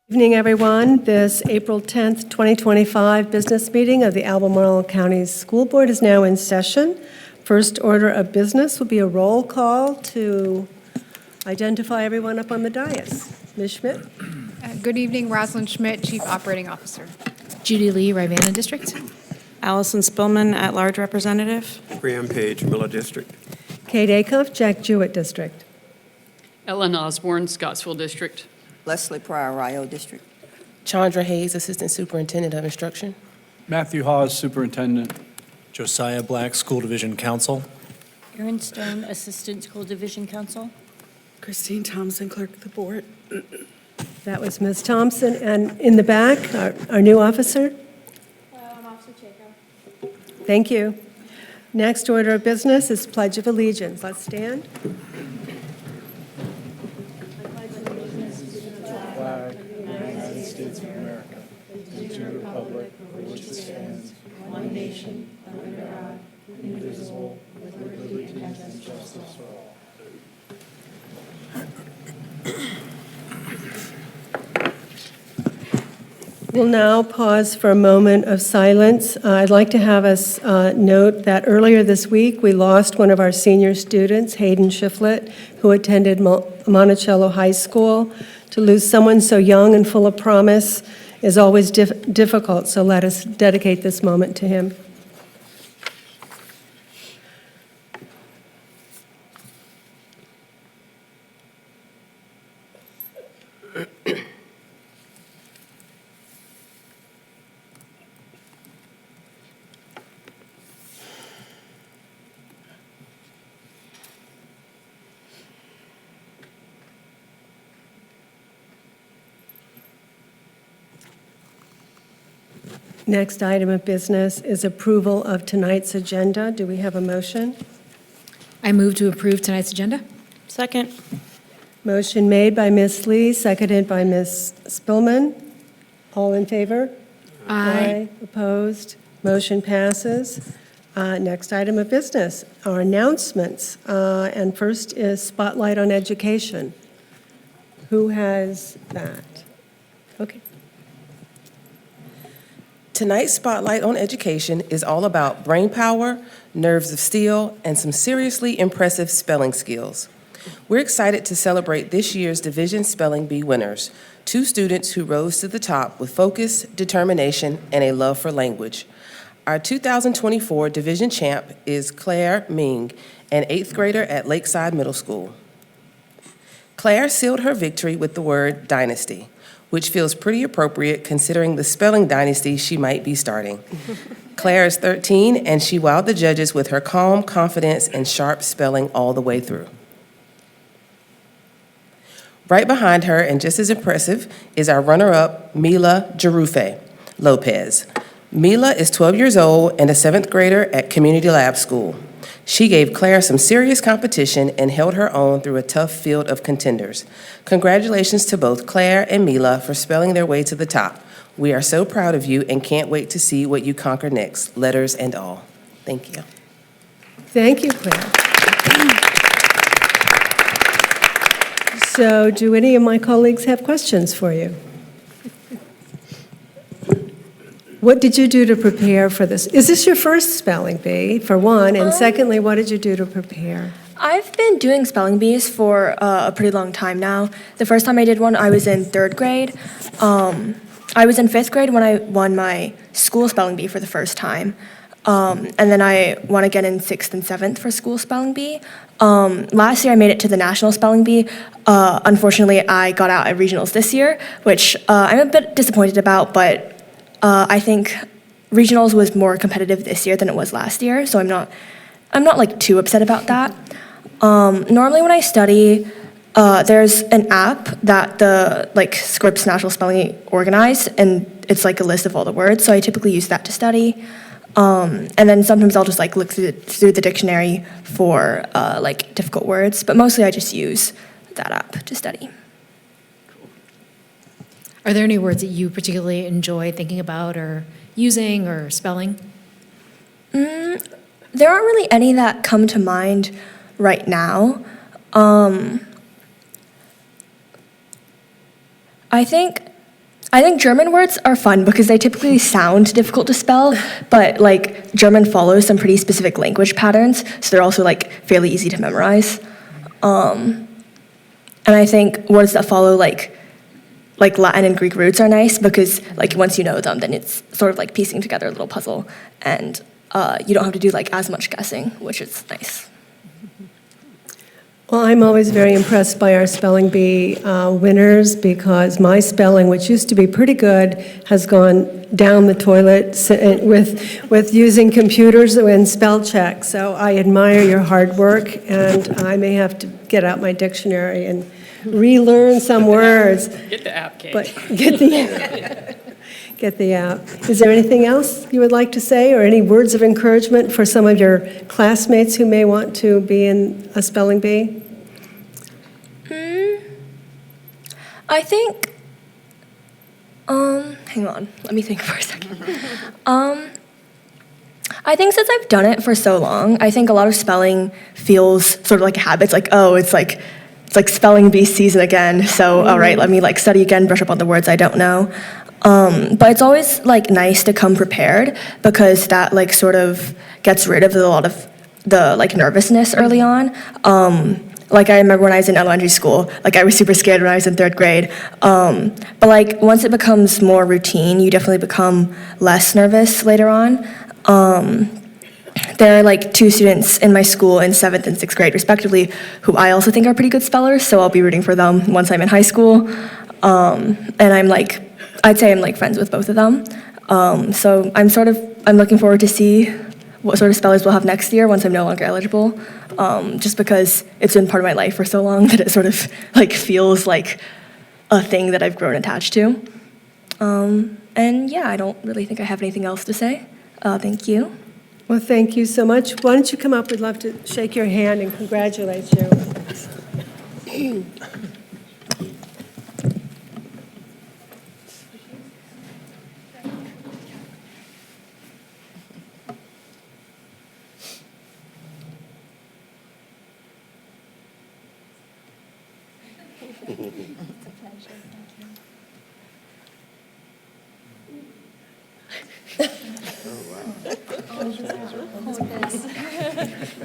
Evening, everyone. This April 10th, 2025 business meeting of the Albemarle County School Board is now in session. First order of business will be a roll call to identify everyone up on the dais. Ms. Schmidt? Good evening, Rosalind Schmidt, Chief Operating Officer. Judy Lee, Rivanna District. Allison Spillman, at-large representative. Graham Page, Miller District. Kate Acuff, Jack Jewett District. Ellen Osborne, Scottsville District. Leslie Pryor, Rio District. Chandra Hayes, Assistant Superintendent of Instruction. Matthew Hawes, Superintendent. Josiah Black, School Division Counsel. Erin Stone, Assistant School Division Counsel. Christine Thompson, Clerk of the Board. That was Ms. Thompson. And in the back, our new officer? I'm Officer Chaco. Thank you. Next order of business is Pledge of Allegiance. Let's stand. We'll now pause for a moment of silence. I'd like to have us note that earlier this week, we lost one of our senior students, Hayden Shiflett, who attended Monticello High School. To lose someone so young and full of promise is always difficult, so let us dedicate this moment to him. Next item of business is approval of tonight's agenda. Do we have a motion? I move to approve tonight's agenda. Second. Motion made by Ms. Lee, seconded by Ms. Spillman. All in favor? Aye. Opposed? Motion passes. Next item of business, our announcements. And first is Spotlight on Education. Who has that? Okay. Tonight's Spotlight on Education is all about brain power, nerves of steel, and some seriously impressive spelling skills. We're excited to celebrate this year's Division Spelling Bee winners, 2 students who rose to the top with focus, determination, and a love for language. Our 2024 Division champ is Claire Ming, an 8th grader at Lakeside Middle School. Claire sealed her victory with the word dynasty, which feels pretty appropriate considering the spelling dynasty she might be starting. Claire is 13, and she wowed the judges with her calm confidence and sharp spelling all the way through. Right behind her, and just as impressive, is our runner-up, Mila Jerufe Lopez. Mila is 12 years old and a 7th grader at Community Lab School. She gave Claire some serious competition and held her own through a tough field of contenders. Congratulations to both Claire and Mila for spelling their way to the top. We are so proud of you and can't wait to see what you conquer next, letters and all. Thank you. Thank you, Claire. So, do any of my colleagues have questions for you? What did you do to prepare for this? Is this your first spelling bee, for one? And secondly, what did you do to prepare? I've been doing spelling bees for a pretty long time now. The first time I did one, I was in 3rd grade. I was in 5th grade when I won my school spelling bee for the first time. And then I won again in 6th and 7th for school spelling bee. Last year I made it to the national spelling bee. Unfortunately, I got out at regionals this year, which I'm a bit disappointed about, but I think regionals was more competitive this year than it was last year, so I'm not like too upset about that. Normally when I study, there's an app that the Scripps National Spelling organized, and it's like a list of all the words, so I typically use that to study. And then sometimes I'll just look through the dictionary for difficult words, but mostly I just use that app to study. Are there any words that you particularly enjoy thinking about or using or spelling? There aren't really any that come to mind right now. I think I think German words are fun because they typically sound difficult to spell, but like German follows some pretty specific language patterns, so they're also like fairly easy to memorize. And I think words that follow like Latin and Greek roots are nice because like once you know them, then it's sort of like piecing together a little puzzle, and you don't have to do like as much guessing, which is nice. Well, I'm always very impressed by our spelling bee winners because my spelling, which used to be pretty good, has gone down the toilet with using computers and spell check. So I admire your hard work, and I may have to get out my dictionary and relearn some words. Get the app, Kate. But get the app. Is there anything else you would like to say, or any words of encouragement for some of your classmates who may want to be in a spelling bee? I think, hang on, let me think for a second. I think since I've done it for so long, I think a lot of spelling feels sort of like a habit. It's like, oh, it's like spelling bee season again. So, all right, let me like study again, brush up on the words I don't know. But it's always like nice to come prepared because that like sort of gets rid of a lot of the like nervousness early on. Like I remember when I was in elementary school, like I was super scared when I was in 3rd grade. But like once it becomes more routine, you definitely become less nervous later on. There are like 2 students in my school in 7th and 6th grade respectively who I also think are pretty good spellers, so I'll be rooting for them once I'm in high school. And I'd say I'm like friends with both of them. So I'm looking forward to see what sort of spellers we'll have next year once I'm no longer eligible, just because it's been part of my life for so long that it sort of like feels like a thing that I've grown attached to. And yeah, I don't really think I have anything else to say. Thank you. Well, thank you so much. Why don't you come up? We'd love to shake your hand and congratulate you.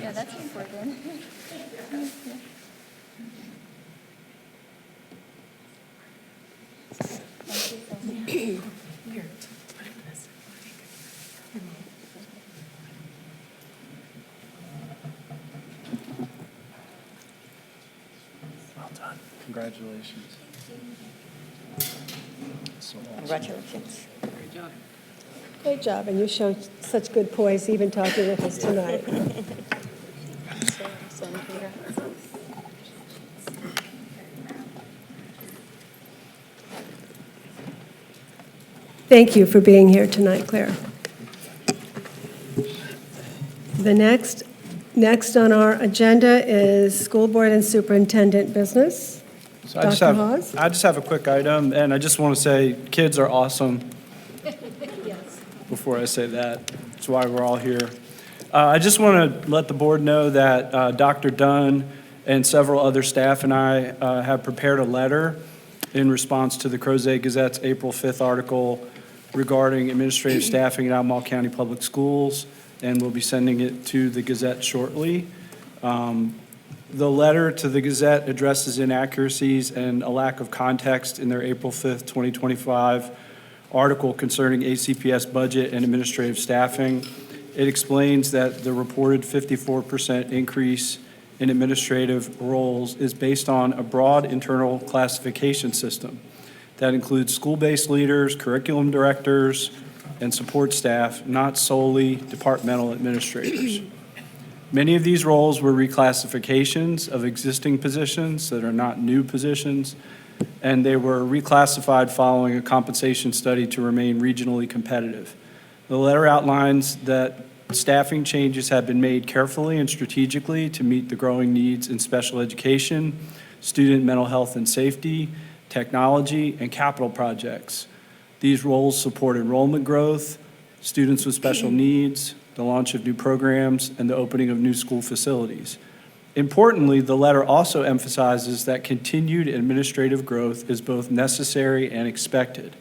Yeah, that's important. Well done. Congratulations. So awesome. Congratulations. Great job. Great job, and you showed such good poise even talking with us tonight. Thank you for being here tonight, Claire. The next on our agenda is school board and superintendent business. So Dr. Hawes? I just have a quick item, and I just want to say kids are awesome. Before I say that, that's why we're all here. I just want to let the board know that Dr. Dunn and several other staff and I have prepared a letter in response to the Crozet Gazette's April 5th article regarding administrative staffing at Albemarle County Public Schools, and we'll be sending it to the Gazette shortly. The letter to the Gazette addresses inaccuracies and a lack of context in their April 5th, 2025 article concerning ACPS budget and administrative staffing. It explains that the reported 54% increase in administrative roles is based on a broad internal classification system that includes school-based leaders, curriculum directors, and support staff, not solely departmental administrators. Many of these roles were reclassifications of existing positions that are not new positions, and they were reclassified following a compensation study to remain regionally competitive. The letter outlines that staffing changes have been made carefully and strategically to meet the growing needs in special education, student mental health and safety, technology, and capital projects. These roles support enrollment growth, students with special needs, the launch of new programs, and the opening of new school facilities. Importantly, the letter also emphasizes that continued administrative growth is both necessary and expected.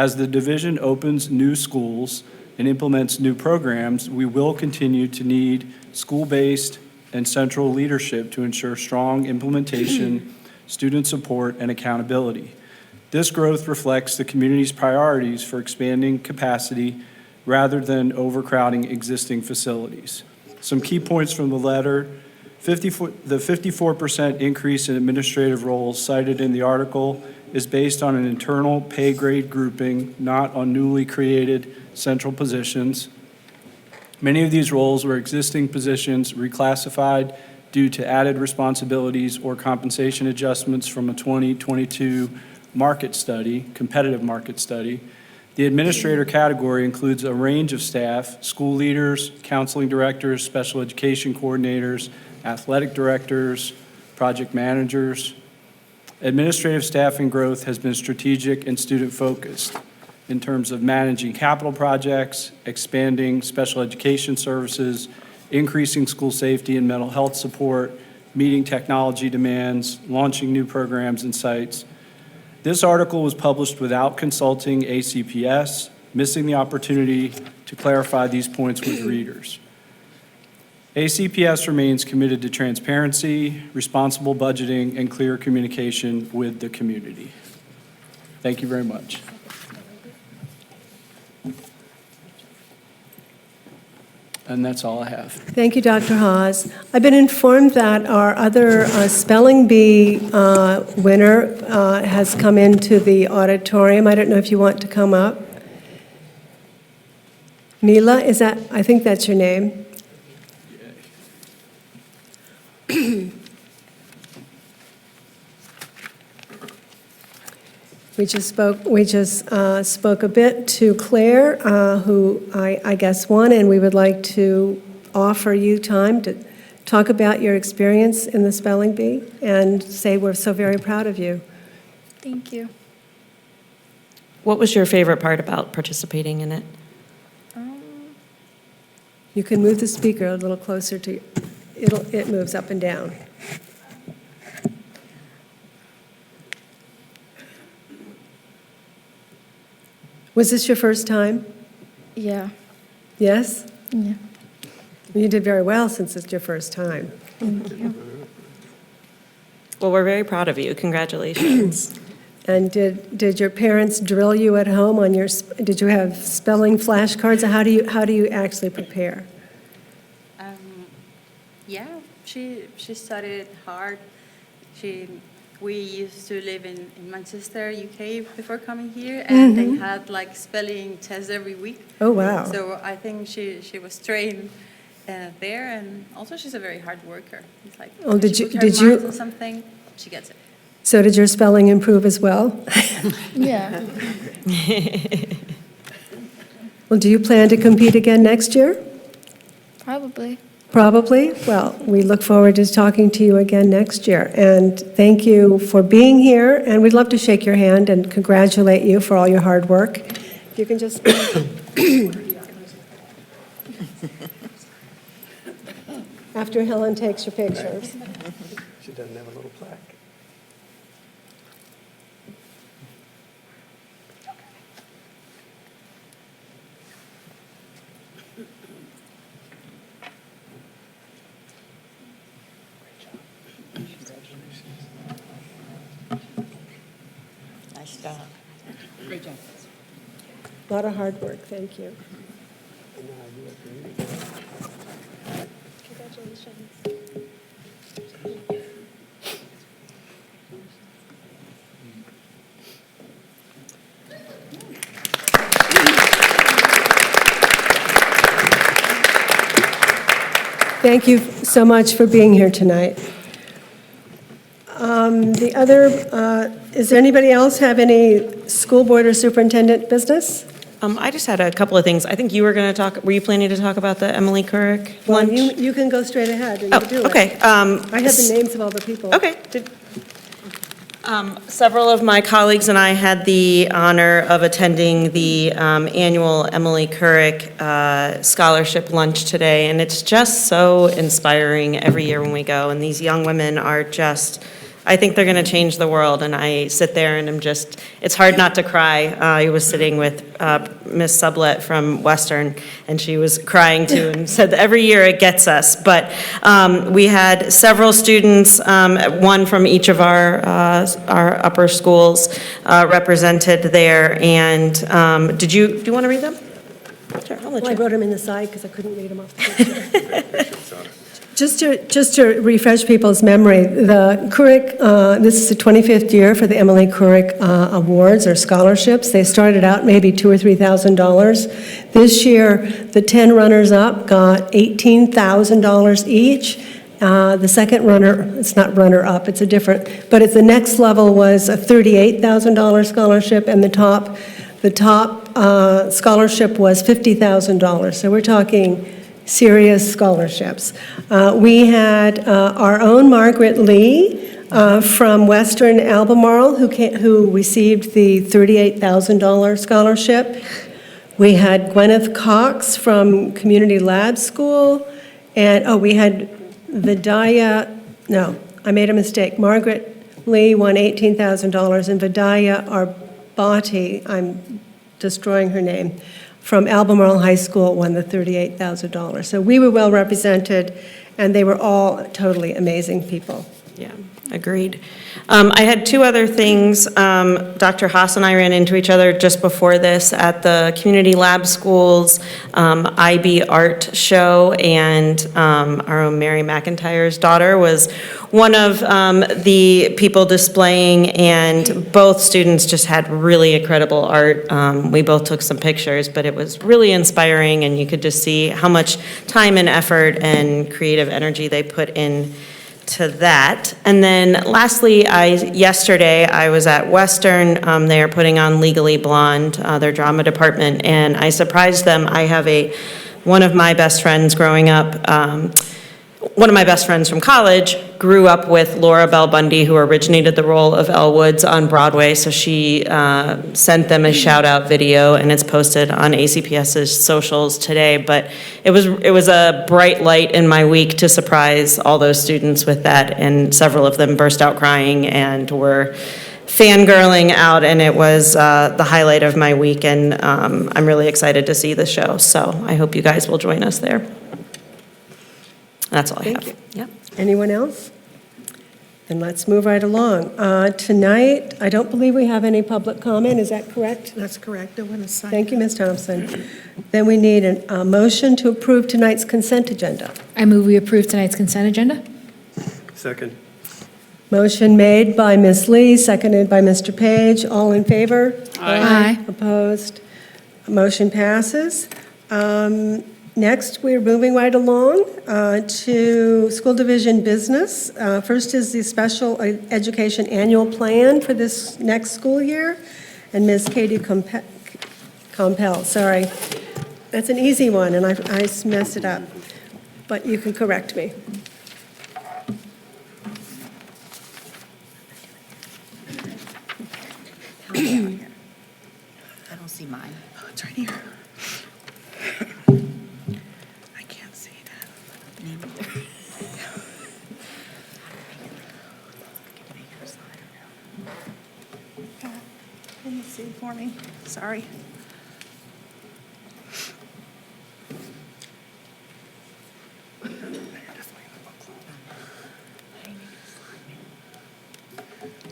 As the division opens new schools and implements new programs, we will continue to need school-based and central leadership to ensure strong implementation, student support, and accountability. This growth reflects the community's priorities for expanding capacity rather than overcrowding existing facilities. Some key points from the letter: the 54% increase in administrative roles cited in the article is based on an internal pay grade grouping, not on newly created central positions. Many of these roles were existing positions reclassified due to added responsibilities or compensation adjustments from a 2022 market study, competitive market study. The administrator category includes a range of staff: school leaders, counseling directors, special education coordinators, athletic directors, project managers. Administrative staffing growth has been strategic and student-focused in terms of managing capital projects, expanding special education services, increasing school safety and mental health support, meeting technology demands, launching new programs and sites. This article was published without consulting ACPS, missing the opportunity to clarify these points with readers. ACPS remains committed to transparency, responsible budgeting, and clear communication with the community. Thank you very much. And that's all I have. Thank you, Dr. Hawes. I've been informed that our other spelling bee winner has come into the auditorium. I don't know if you want to come up. Mila, is that, I think that's your name. We just spoke a bit to Claire, who I guess won, and we would like to offer you time to talk about your experience in the spelling bee and say we're so very proud of you. Thank you. What was your favorite part about participating in it? You can move the speaker a little closer to you. It moves up and down. Was this your first time? Yeah. Yes? Yeah. You did very well since it's your first time. Thank you. Well, we're very proud of you. Congratulations. And did your parents drill you at home on your, did you have spelling flashcards? How do you actually prepare? Yeah, she studied hard. We used to live in Manchester, UK before coming here, and they had like spelling tests every week. Oh, wow. So I think she was trained there, and also she's a very hard worker. It's like, Oh, did she you- puts her did you- mind on something, she gets it. So did your spelling improve as well? Yeah. Well, do you plan to compete again next year? Probably. Probably. Well, we look forward to talking to you again next year. And thank you for being here. And we'd love to shake your hand and congratulate you for all your hard work. If you can just. After Helen takes your pictures. She doesn't have a little plaque. Nice job. Great job. A lot of hard work. Thank you. Thank you so much for being here tonight. Is there anybody else have any school board or superintendent business? I just had a couple of things. I think you were going to talk, were you planning to talk about the Emily Couric Well, lunch? you can go straight ahead and Oh, do it. okay. I have the names of all the people. Okay. Several of my colleagues and I had the honor of attending the annual Emily Couric scholarship lunch today, and it's just so inspiring every year when we go, and these young women are just I think they're going to change the world, and I sit there and I'm just, it's hard not to cry. I was sitting with Miss Sublette from Western, and she was crying too, and said that every year it gets us. But we had several students, one from each of our upper schools represented there, and do you want to read them? Sure, I'll let Well, I you. wrote them in the side because I couldn't read them off the picture. Just to refresh people's memory, the Couric, this is the 25th year for the Emily Couric Awards or scholarships. They started out maybe $2,000 or $3,000. This year, the 10 runners-up got $18,000 each. The second runner, it's not runner-up, it's a different, but it's the next level was a $38,000 scholarship, and the top scholarship was $50,000. So we're talking serious scholarships. We had our own Margaret Lee from Western Albemarle who received the $38,000 scholarship. We had Gwyneth Cox from Community Lab School, and we had Vidya, no, I made a mistake. Margaret Lee won $18,000, and Vidya Arbati, I'm destroying her name, from Albemarle High School won the $38,000. So we were well represented, and they were all totally amazing people. Yeah, agreed. I had two other things. Dr. Haas and I ran into each other just before this at the Community Lab Schools IB Art Show, and our own Mary McIntyre's daughter was one of the people displaying, and both students just had really incredible art. We both took some pictures, but it was really inspiring, and you could just see how much time and effort and creative energy they put in to that. And then lastly, yesterday I was at Western. They are putting on Legally Blonde, their drama department, and I surprised them. I have one of my best friends growing up, one of my best friends from college grew up with Laura Bell Bundy, who originated the role of Elle Woods on Broadway, so she sent them a shout-out video, and it's posted on ACPS's socials today. But it was a bright light in my week to surprise all those students with that, and several of them burst out crying and were fangirling out, and it was the highlight of my week, and I'm really excited to see the show, so I hope you guys will join us there. That's all I have. Thank you. Yeah. Anyone else? Then let's move right along. Tonight, I don't believe we have any public comment, is that correct? That's correct. I want to sign. Thank you, Ms. Thompson. Then we need a motion to approve tonight's consent agenda. I move we approve tonight's consent agenda. Second. Motion made by Ms. Lee, seconded by Mr. Page. All in favor? Aye. Opposed? Motion passes. Next, we're moving right along to school division business. First is the special education annual plan for this next school year. And Ms. Katie Compel, sorry. That's an easy one, and I messed it up. But you can correct me. I don't see mine. Oh, it's right here. I can't see that. Me neither. Can you see for me? Sorry.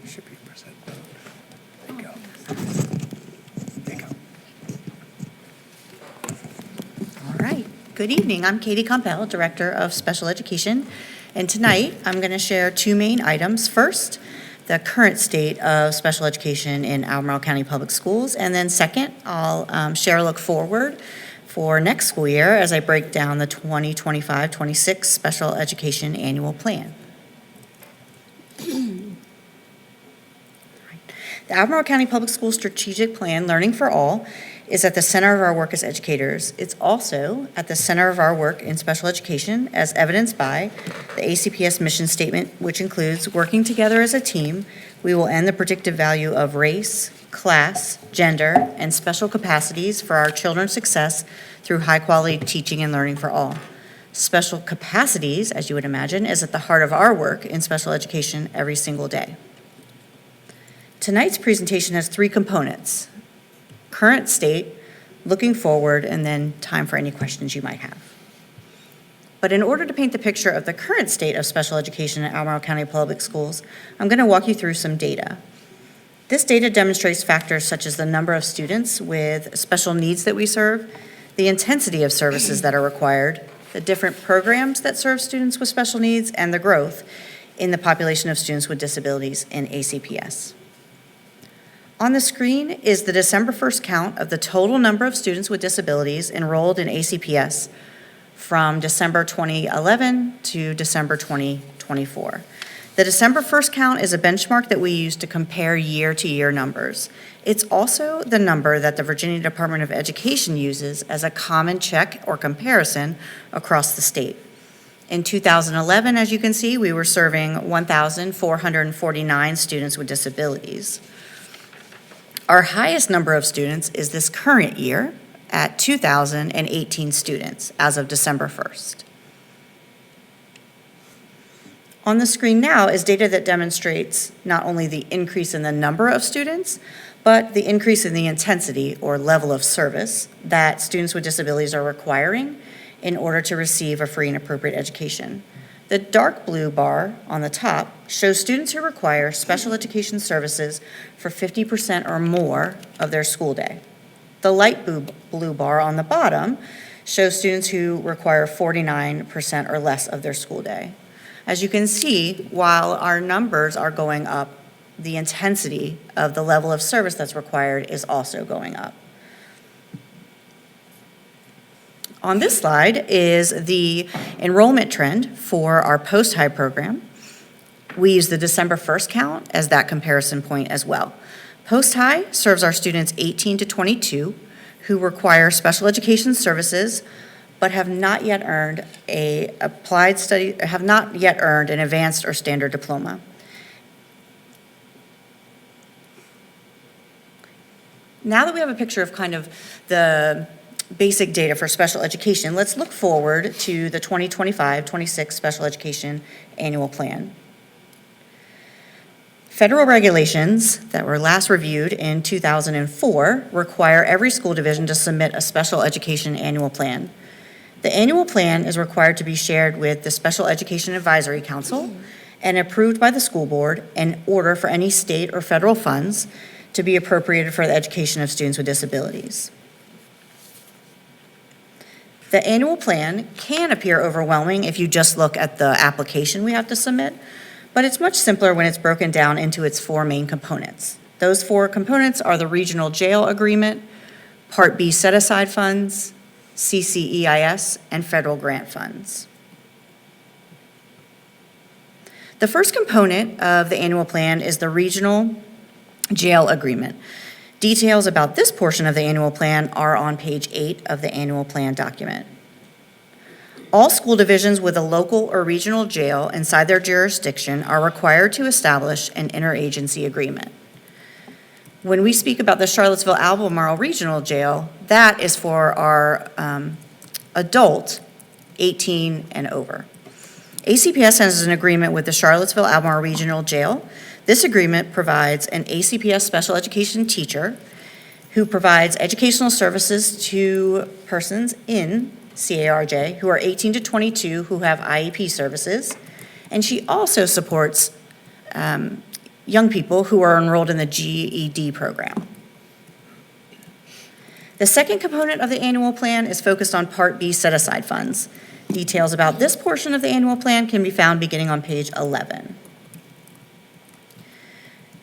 Should be present. There you go. There you go. All right. Good evening. I'm Katie Compel, Director of Special Education. And tonight, I'm going to share two main items. First, the current state of special education in Albemarle County Public Schools. And then second, I'll share a look forward for next school year as I break down the 2025-26 Special Education Annual Plan. The Albemarle County Public Schools Strategic Plan, Learning for All, is at the center of our work as educators. It's also at the center of our work in special education, as evidenced by the ACPS mission statement, which includes working together as a team, we will end the predictive value of race, class, gender, and special capacities for our children's success through high-quality teaching and learning for all. Special capacities, as you would imagine, is at the heart of our work in special education every single day. Tonight's presentation has 3 components: current state, looking forward, and then time for any questions you might have. But in order to paint the picture of the current state of special education at Albemarle County Public Schools, I'm going to walk you through some data. This data demonstrates factors such as the number of students with special needs that we serve, the intensity of services that are required, the different programs that serve students with special needs, and the growth in the population of students with disabilities in ACPS. On the screen is the December 1st count of the total number of students with disabilities enrolled in ACPS from December 2011 to December 2024. The December 1st count is a benchmark that we use to compare year-to-year numbers. It's also the number that the Virginia Department of Education uses as a common check or comparison across the state. In 2011, as you can see, we were serving 1,449 students with disabilities. Our highest number of students is this current year at 2,018 students as of December 1st. On the screen now is data that demonstrates not only the increase in the number of students, but the increase in the intensity or level of service that students with disabilities are requiring in order to receive a free and appropriate education. The dark blue bar on the top shows students who require special education services for 50% or more of their school day. The light blue bar on the bottom shows students who require 49% or less of their school day. As you can see, while our numbers are going up, the intensity of the level of service that's required is also going up. On this slide is the enrollment trend for our post-high program. We use the December 1st count as that comparison point as well. Post-high serves our students 18 to 22 who require special education services but have not yet earned an advanced or standard diploma. Now that we have a picture of kind of the basic data for special education, let's look forward to the 2025-26 Special Education Annual Plan. Federal regulations that were last reviewed in 2004 require every school division to submit a special education annual plan. The annual plan is required to be shared with the Special Education Advisory Council and approved by the school board in order for any state or federal funds to be appropriated for the education of students with disabilities. The annual plan can appear overwhelming if you just look at the application we have to submit, but it's much simpler when it's broken down into its 4 main components. Those 4 components are the Regional Jail Agreement, Part B set-aside funds, CCEIS, and federal grant funds. The first component of the annual plan is the Regional Jail Agreement. Details about this portion of the annual plan are on page 8 of the annual plan document. All school divisions with a local or regional jail inside their jurisdiction are required to establish an interagency agreement. When we speak about the Charlottesville-Albemarle Regional Jail, that is for our adult 18 and over. ACPS has an agreement with the Charlottesville-Albemarle Regional Jail. This agreement provides an ACPS special education teacher who provides educational services to persons in CARJ who are 18 to 22 who have IEP services, and she also supports young people who are enrolled in the GED program. The second component of the annual plan is focused on Part B set-aside funds. Details about this portion of the annual plan can be found beginning on page 11.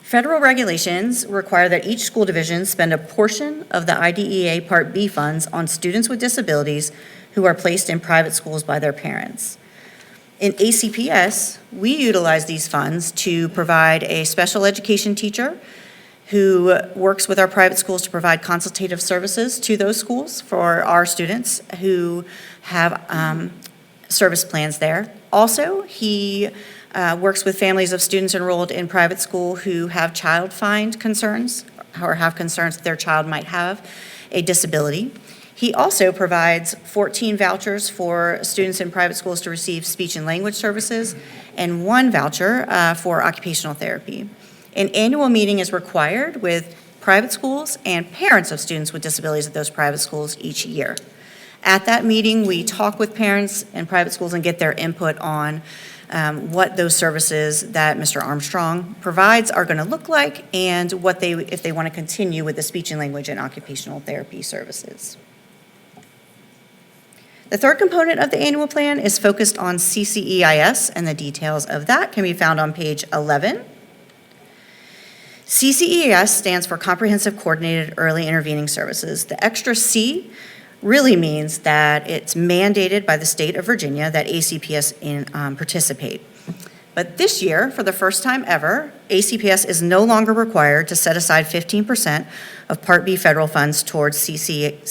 Federal regulations require that each school division spend a portion of the IDEA Part B funds on students with disabilities who are placed in private schools by their parents. In ACPS, we utilize these funds to provide a special education teacher who works with our private schools to provide consultative services to those schools for our students who have service plans there. Also, he works with families of students enrolled in private school who have child find concerns or have concerns that their child might have a disability. He also provides 14 vouchers for students in private schools to receive speech and language services and 1 voucher for occupational therapy. An annual meeting is required with private schools and parents of students with disabilities at those private schools each year. At that meeting, we talk with parents and private schools and get their input on what those services that Mr. Armstrong provides are going to look like and if they want to continue with the speech and language and occupational therapy services. The third component of the annual plan is focused on CCEIS, and the details of that can be found on page 11. CCEIS stands for Comprehensive Coordinated Early Intervening Services. The extra C really means that it's mandated by the state of Virginia that ACPS participate. But this year, for the first time ever, ACPS is no longer required to set aside 15% of Part B federal funds towards CCEIS.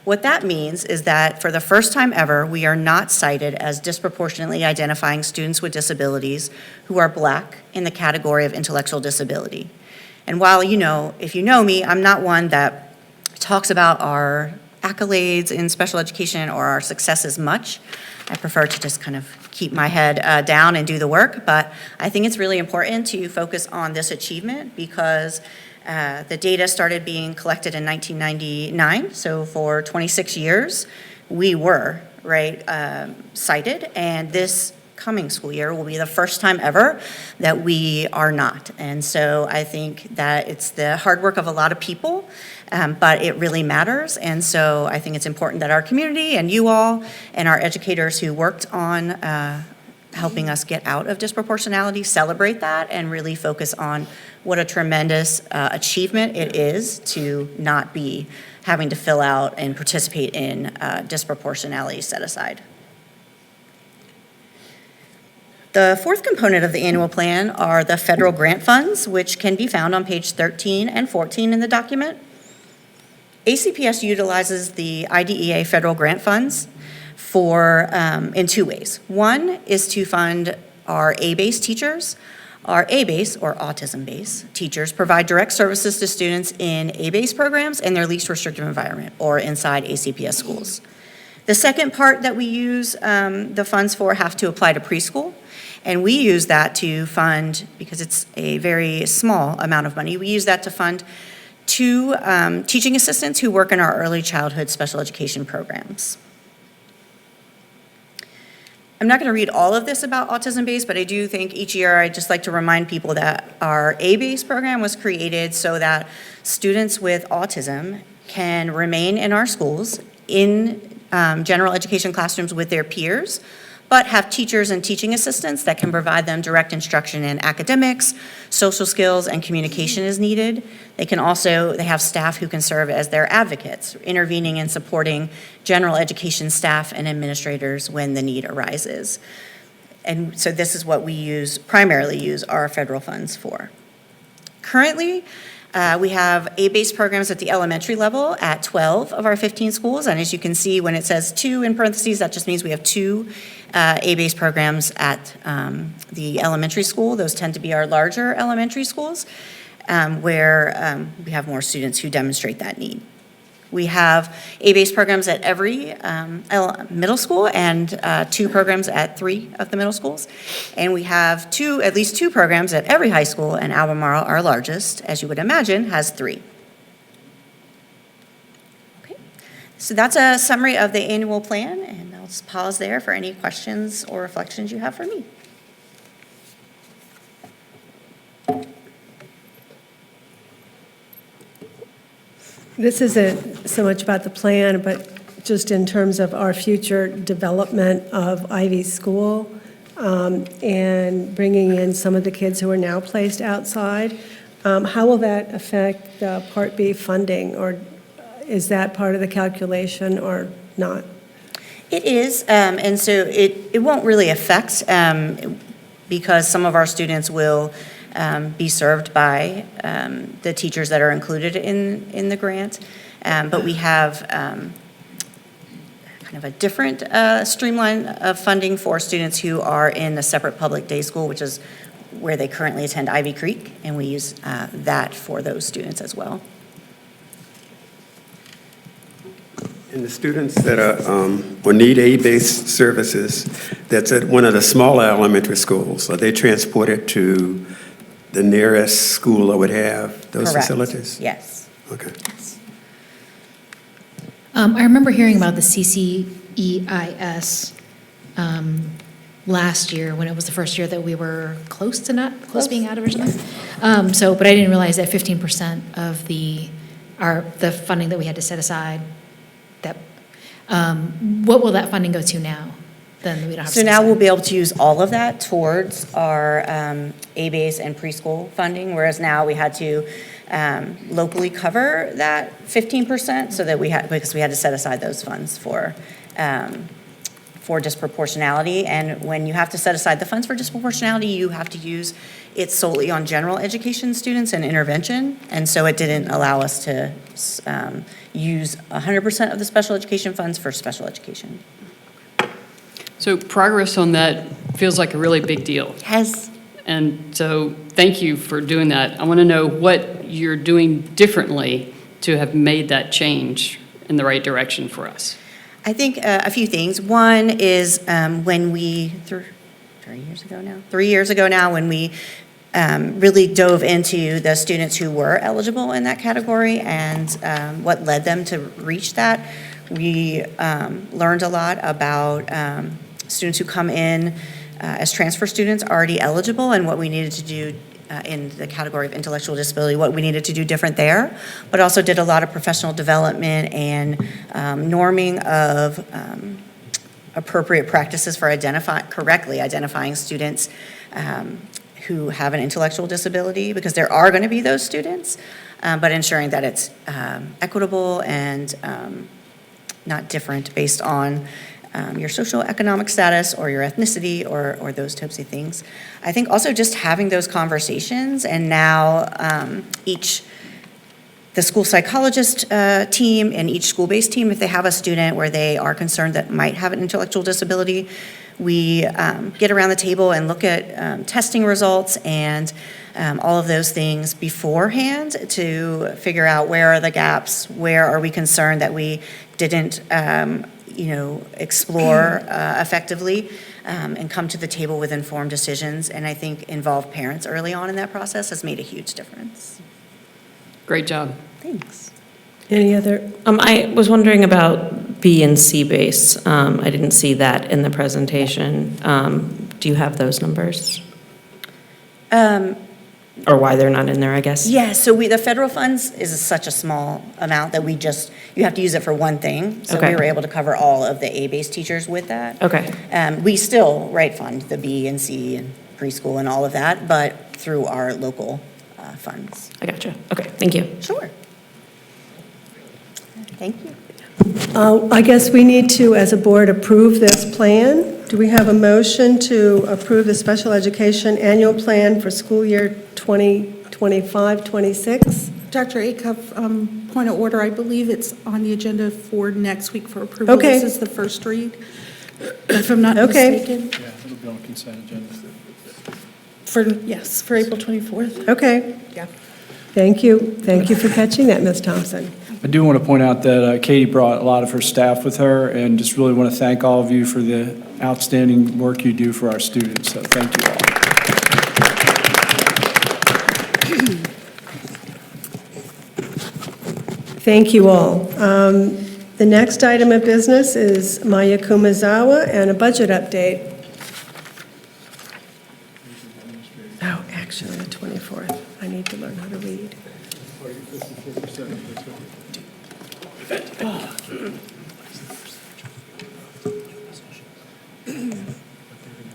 What that means is that for the first time ever, we are not cited as disproportionately identifying students with disabilities who are Black in the category of intellectual disability. And while if you know me, I'm not one that talks about our accolades in special education or our successes much. I prefer to just kind of keep my head down and do the work, but I think it's really important to focus on this achievement because the data started being collected in 1999, so for 26 years, we were, cited, and this coming school year will be the first time ever that we are not. And so I think that it's the hard work of a lot of people, but it really matters. And so I think it's important that our community and you all and our educators who worked on helping us get out of disproportionality celebrate that and really focus on what a tremendous achievement it is to not be having to fill out and participate in disproportionality set aside. The fourth component of the annual plan are the federal grant funds, which can be found on page 13 and 14 in the document. ACPS utilizes the IDEA federal grant funds in 2 ways. One is to fund our A-base teachers. Our A-base, or autism-base, teachers provide direct services to students in A-base programs in their least restrictive environment, or inside ACPS schools. The second part that we use the funds for have to apply to preschool, and we use that to fund, because it's a very small amount of money, we use that to fund 2 teaching assistants who work in our early childhood special education programs. I'm not going to read all of this about Autism Base, but I do think each year I just like to remind people that our A-Base program was created so that students with autism can remain in our schools in general education classrooms with their peers, but have teachers and teaching assistants that can provide them direct instruction in academics, social skills, and communication as needed. They have staff who can serve as their advocates, intervening and supporting general education staff and administrators when the need arises. And so this is what we primarily use our federal funds for. Currently, we have A-base programs at the elementary level at 12 of our 15 schools, and as you can see, when it says 2 in parentheses, that just means we have 2 A-base programs at the elementary school. Those tend to be our larger elementary schools, where we have more students who demonstrate that need. We have A-base programs at every middle school and 2 programs at 3 of the middle schools. And we have at least 2 programs at every high school, and Albemarle, our largest, as you would imagine, has 3. Okay, so that's a summary of the annual plan, and I'll just pause there for any questions or reflections you have for me. This isn't so much about the plan, but just in terms of our future development of Ivy School and bringing in some of the kids who are now placed outside. How will that affect Part B funding, or is that part of the calculation or not? It is, and so it won't really affect because some of our students will be served by the teachers that are included in the grant. But we have kind of a different streamline of funding for students who are in a separate public day school, which is where they currently attend Ivy Creek, and we use that for those students as well. And the students that are, will need aid-based services, that's at one of the smaller elementary schools, are they transported to the nearest school that would have those Correct. facilities? Yes. Okay. I remember hearing about the CCEIS last year, when it was the first year that we were close to being out of or something. But I didn't realize that 15% of the funding that we had to set aside, that, what will that funding go to now? Then we don't have to So set now aside? we'll be able to use all of that towards our A-base and preschool funding, whereas now we had to locally cover that 15% so that because we had to set aside those funds for disproportionality. And when you have to set aside the funds for disproportionality, you have to use it solely on general education students and intervention. And so it didn't allow us to use 100% of the special education funds for special education. So progress on that feels like a really big deal. Yes. And so thank you for doing that. I want to know what you're doing differently to have made that change in the right direction for us. I think a few things. One is when we, 3 years ago now, when we really dove into the students who were eligible in that category and what led them to reach that, we learned a lot about students who come in as transfer students already eligible and what we needed to do in the category of intellectual disability, what we needed to do different there, but also did a lot of professional development and norming of appropriate practices for correctly identifying students who have an intellectual disability, because there are going to be those students, but ensuring that it's equitable and not different based on your socioeconomic status or your ethnicity or those types of things. I think also just having those conversations, and now the school psychologist team and each school-based team, if they have a student where they are concerned that might have an intellectual disability, we get around the table and look at testing results and all of those things beforehand to figure out where are the gaps, where are we concerned that we didn't explore effectively, and come to the table with informed decisions. And I think involve parents early on in that process has made a huge difference. Great job. Thanks. Any other? I was wondering about B and C base. I didn't see that in the presentation. Do you have those numbers? Or why they're not in there, I guess? Yeah, so the federal funds is such a small amount that you have to use it for one thing. So Okay. we were able to cover all of the A-based teachers with that. Okay. We still fund the B and C and preschool and all of that, but through our local funds. I gotcha. Okay, thank you. Sure. Thank you. I guess we need to, as a board, approve this plan. Do we have a motion to approve the special education annual plan for school year 2025-26? Dr. Acuff, point of order, I believe it's on the agenda for next week for approval. Okay. This is the first read, if I'm not Okay. mistaken. Yeah, it'll be on consent agenda. For April 24th. Okay. Yeah. Thank you. Thank you for catching that, Ms. Thompson. I do want to point out that Katie brought a lot of her staff with her, and just really want to thank all of you for the outstanding work you do for our students. So thank you all. Thank you all. The next item of business is Maya Kumazawa and a budget update. Oh, actually, the 24th. I need to learn how to read.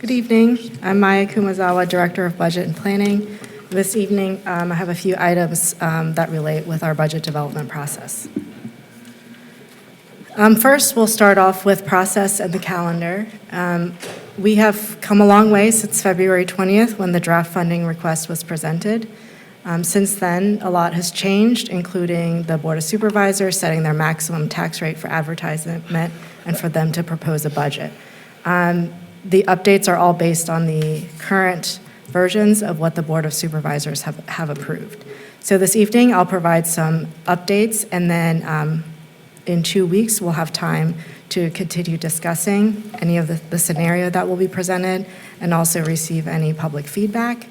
Good evening. I'm Maya Kumazawa, Director of Budget and Planning. This evening, I have a few items that relate with our budget development process. First, we'll start off with process and the calendar. We have come a long way since February 20th when the draft funding request was presented. Since then, a lot has changed, including the Board of Supervisors setting their maximum tax rate for advertisement and for them to propose a budget. The updates are all based on the current versions of what the Board of Supervisors have approved. So this evening, I'll provide some updates, and then in 2 weeks, we'll have time to continue discussing any of the scenario that will be presented and also receive any public feedback.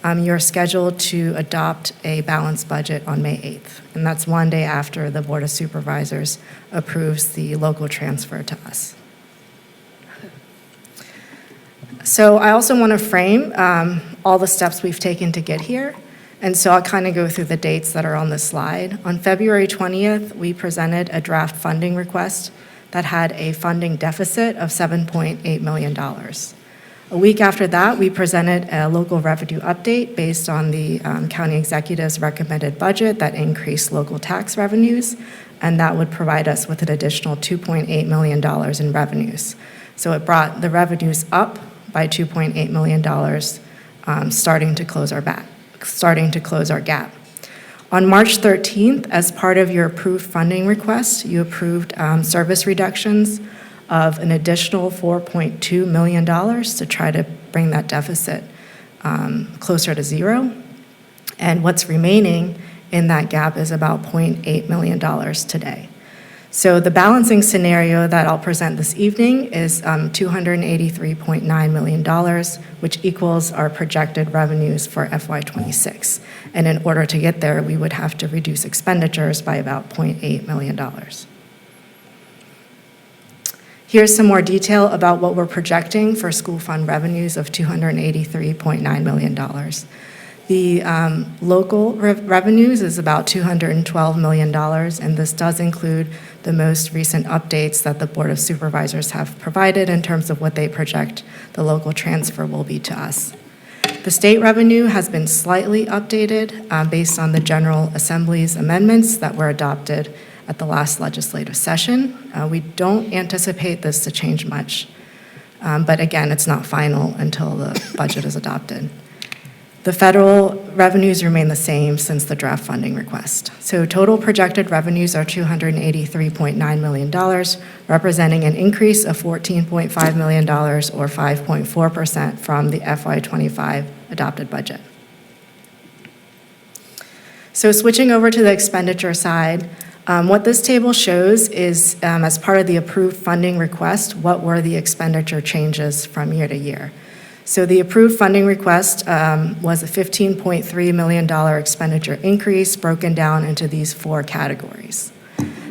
You're scheduled to adopt a balanced budget on May 8th, and that's one day after the Board of Supervisors approves the local transfer to us. So I also want to frame all the steps we've taken to get here. And so I'll kind of go through the dates that are on this slide. On February 20th, we presented a draft funding request that had a funding deficit of $7.8 million. A week after that, we presented a local revenue update based on the county executive's recommended budget that increased local tax revenues, and that would provide us with an additional $2.8 million in revenues. So it brought the revenues up by $2.8 million, starting to close our gap. On March 13th, as part of your approved funding request, you approved service reductions of an additional $4.2 million to try to bring that deficit closer to zero. And what's remaining in that gap is about $0.8 million today. So the balancing scenario that I'll present this evening is $283.9 million, which equals our projected revenues for FY26. And in order to get there, we would have to reduce expenditures by about $0.8 million. Here's some more detail about what we're projecting for school fund revenues of $283.9 million. The local revenues is about $212 million, and this does include the most recent updates that the Board of Supervisors have provided in terms of what they project the local transfer will be to us. The state revenue has been slightly updated based on the General Assembly's amendments that were adopted at the last legislative session. We don't anticipate this to change much, but again, it's not final until the budget is adopted. The federal revenues remain the same since the draft funding request. So total projected revenues are $283.9 million, representing an increase of $14.5 million or 5.4% from the FY25 adopted budget. So switching over to the expenditure side, what this table shows is, as part of the approved funding request, what were the expenditure changes from year to year. So the approved funding request was a $15.3 million expenditure increase broken down into these 4 categories.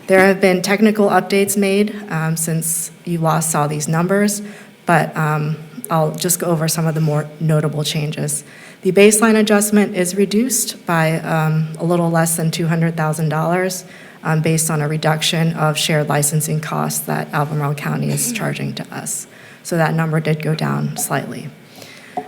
There have been technical updates made since you last saw these numbers, but I'll just go over some of the more notable changes. The baseline adjustment is reduced by a little less than $200,000 based on a reduction of shared licensing costs that Albemarle County is charging to us. So that number did go down slightly.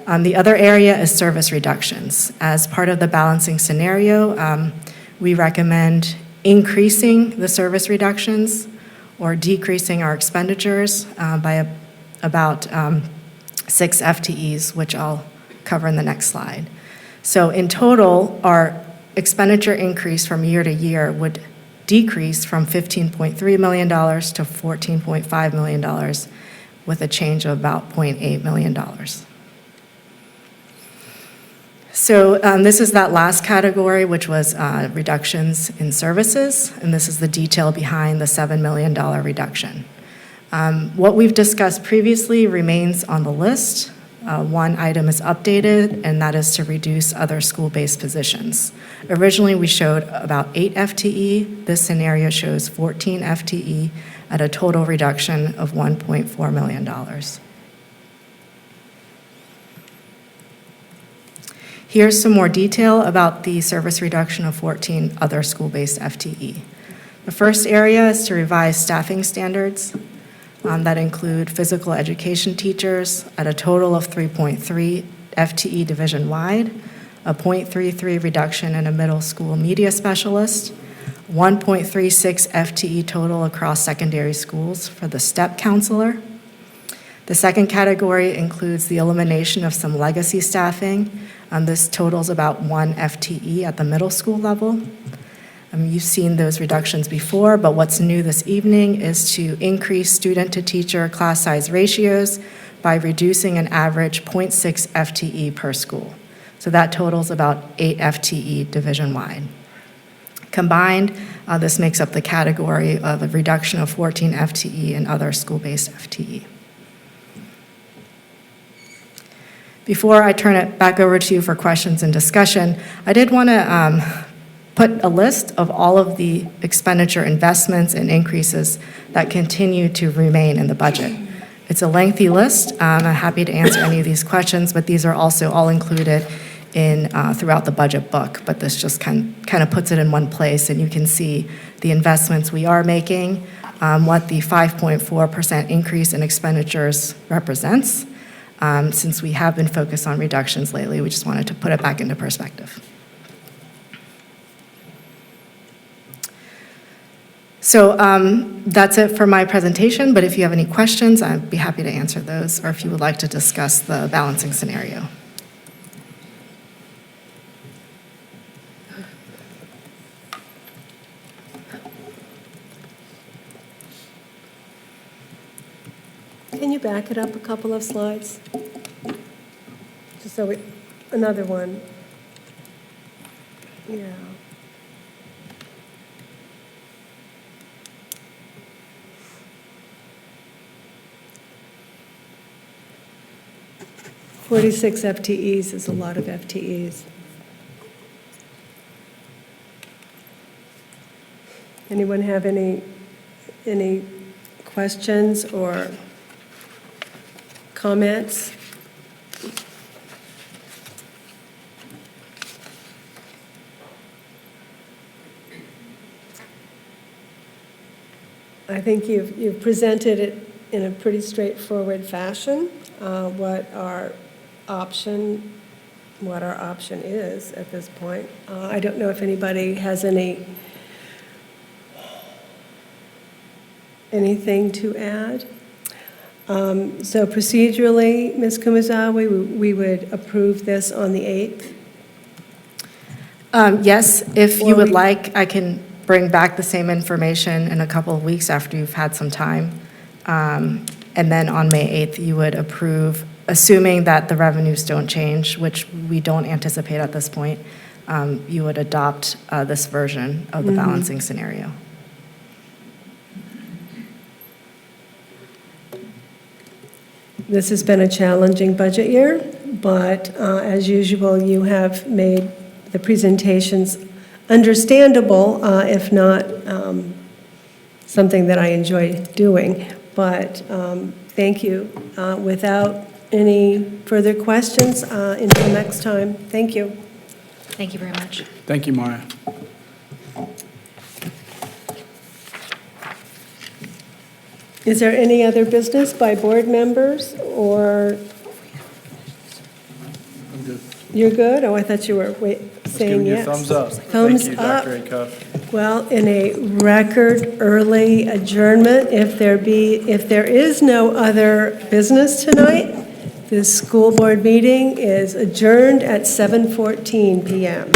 The other area is service reductions. As part of the balancing scenario, we recommend increasing the service reductions or decreasing our expenditures by about 6 FTEs, which I'll cover in the next slide. So in total, our expenditure increase from year to year would decrease from $15.3 million to $14.5 million with a change of about $0.8 million. So this is that last category, which was reductions in services, and this is the detail behind the $7 million reduction. What we've discussed previously remains on the list. One item is updated, and that is to reduce other school-based positions. Originally, we showed about 8 FTE. This scenario shows 14 FTE at a total reduction of $1.4 million. Here's some more detail about the service reduction of 14 other school-based FTE. The first area is to revise staffing standards that include physical education teachers at a total of 3.3 FTE division-wide, a 0.33 reduction in a middle school media specialist, 1.36 FTE total across secondary schools for the STEP counselor. The second category includes the elimination of some legacy staffing. This totals about 1 FTE at the middle school level. You've seen those reductions before, but what's new this evening is to increase student-to-teacher class size ratios by reducing an average 0.6 FTE per school. So that totals about 8 FTE division-wide. Combined, this makes up the category of a reduction of 14 FTE and other school-based FTE. Before I turn it back over to you for questions and discussion, I did want to put a list of all of the expenditure investments and increases that continue to remain in the budget. It's a lengthy list. I'm happy to answer any of these questions, but these are also all included in throughout the budget book. But this just kind of puts it in one place, and you can see the investments we are making, what the 5.4% increase in expenditures represents. Since we have been focused on reductions lately, we just wanted to put it back into perspective. So that's it for my presentation, but if you have any questions, I'd be happy to answer those, or if you would like to discuss the balancing scenario. Can you back it up a couple of slides? Just so another one. Yeah. "46 FTEs is a lot of FTEs. Anyone have any questions or comments? I think you've presented it in a pretty straightforward fashion, what our option is at this point. I don't know if anybody has anything to add. So procedurally, Ms. Kumazawa, we would approve this on the 8th? Yes, if you would like, I can bring back the same information in a couple of weeks after you've had some time. And then on May 8th, you would approve, assuming that the revenues don't change, which we don't anticipate at this point, you would adopt this version of the balancing scenario. This has been a challenging budget year, but as usual, you have made the presentations understandable, if not something that I enjoy doing. But thank you. Without any further questions, until next time, thank you. Thank you very much. Thank you, Maya. Is there any other business by board members, or? I'm good. You're good? Oh, I thought you were saying Giving you a yes. thumbs up. Thumbs Thank you, up. Dr. Acuff. Well, in a record early adjournment, if there is no other business tonight, this school board meeting is adjourned at 7:14 p.m.